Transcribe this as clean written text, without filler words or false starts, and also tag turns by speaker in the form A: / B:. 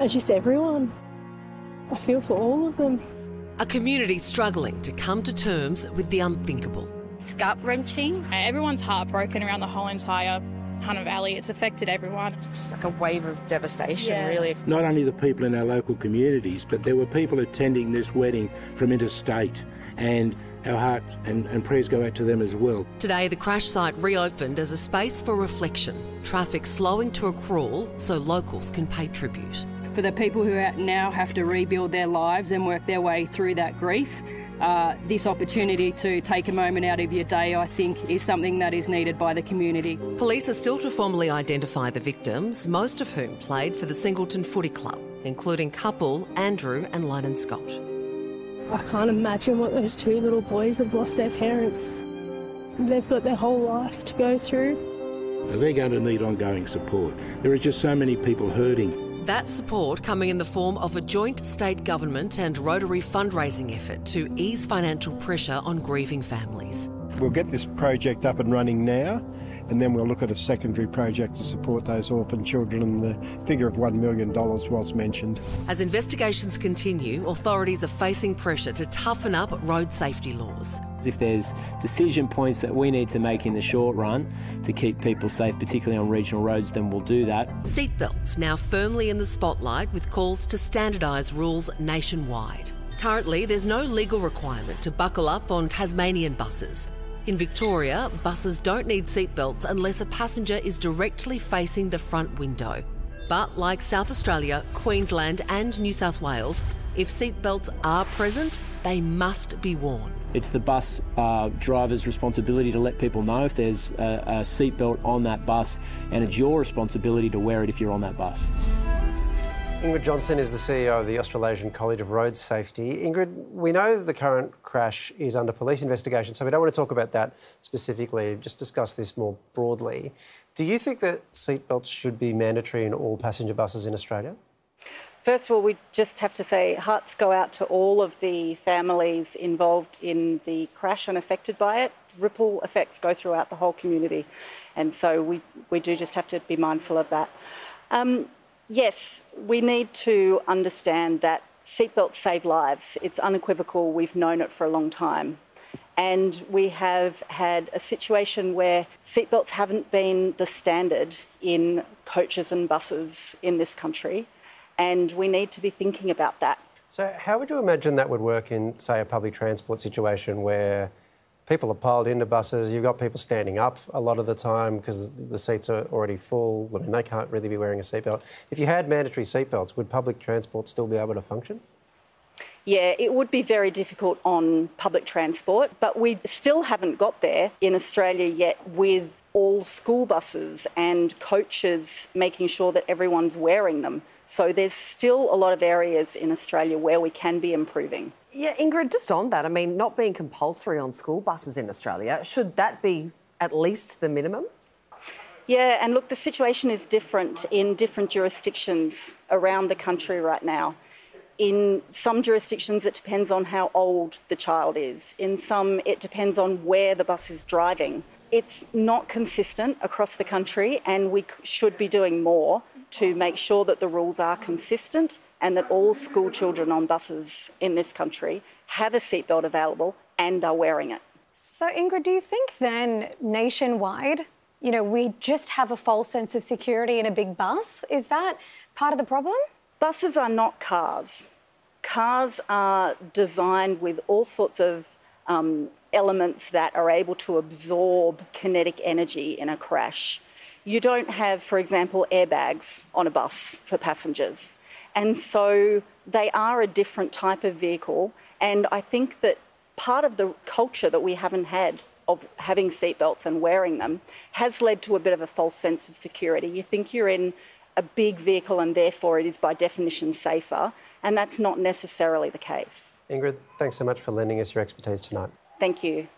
A: Just everyone. I feel for all of them.
B: A community struggling to come to terms with the unthinkable.
C: It's gut-wrenching.
D: Everyone's heartbroken around the whole entire Hunter Valley. It's affected everyone.
E: It's like a wave of devastation, really.
F: Not only the people in our local communities, but there were people attending this wedding from interstate, and our hearts and prayers go out to them as well.
B: Today, the crash site reopened as a space for reflection, traffic slowing to a crawl so locals can pay tribute.
G: For the people who now have to rebuild their lives and work their way through that grief, this opportunity to take a moment out of your day, I think, is something that is needed by the community.
B: Police are still to formally identify the victims, most of whom played for the Singleton Footy Club, including couple Andrew and Lyndon Scott.
A: I can't imagine what those two little boys have lost their parents. They've got their whole life to go through.
F: They're going to need ongoing support. There are just so many people hurting.
B: That support coming in the form of a joint state government and Rotary fundraising effort to ease financial pressure on grieving families.
H: We'll get this project up and running now, and then we'll look at a secondary project to support those orphan children, and the figure of $1 million was mentioned.
B: As investigations continue, authorities are facing pressure to toughen up road safety laws.
I: If there's decision points that we need to make in the short run to keep people safe, particularly on regional roads, then we'll do that.
B: Seatbelts now firmly in the spotlight with calls to standardise rules nationwide. Currently, there's no legal requirement to buckle up on Tasmanian buses. In Victoria, buses don't need seatbelts unless a passenger is directly facing the front window. But like South Australia, Queensland and New South Wales, if seatbelts are present, they must be worn.
I: It's the bus driver's responsibility to let people know if there's a seatbelt on that bus, and it's your responsibility to wear it if you're on that bus.
J: Ingrid Johnson is the CEO of the Australasian College of Road Safety. Ingrid, we know the current crash is under police investigation, so we don't want to talk about that specifically, just discuss this more broadly. Do you think that seatbelts should be mandatory in all passenger buses in Australia?
C: First of all, we just have to say hearts go out to all of the families involved in the crash and affected by it. Ripple effects go throughout the whole community, and so we do just have to be mindful of that. Yes, we need to understand that seatbelts save lives. It's unequivocal. We've known it for a long time. And we have had a situation where seatbelts haven't been the standard in coaches and buses in this country, and we need to be thinking about that.
J: So how would you imagine that would work in, say, a public transport situation where people are piled into buses, you've got people standing up a lot of the time because the seats are already full. I mean, they can't really be wearing a seatbelt. If you had mandatory seatbelts, would public transport still be able to function?
C: Yeah, it would be very difficult on public transport, but we still haven't got there in Australia yet with all school buses and coaches making sure that everyone's wearing them. So there's still a lot of areas in Australia where we can be improving.
K: Yeah, Ingrid, just on that, I mean, not being compulsory on school buses in Australia, should that be at least the minimum?
C: Yeah, and look, the situation is different in different jurisdictions around the country right now. In some jurisdictions, it depends on how old the child is. In some, it depends on where the bus is driving. It's not consistent across the country, and we should be doing more to make sure that the rules are consistent and that all school children on buses in this country have a seatbelt available and are wearing it.
L: So, Ingrid, do you think then nationwide, you know, we just have a false sense of security in a big bus? Is that part of the problem?
C: Buses are not cars. Cars are designed with all sorts of elements that are able to absorb kinetic energy in a crash. You don't have, for example, airbags on a bus for passengers. And so they are a different type of vehicle. And I think that part of the culture that we haven't had of having seatbelts and wearing them has led to a bit of a false sense of security. You think you're in a big vehicle and therefore it is by definition safer, and that's not necessarily the case.
J: Ingrid, thanks so much for lending us your expertise tonight.
C: Thank you.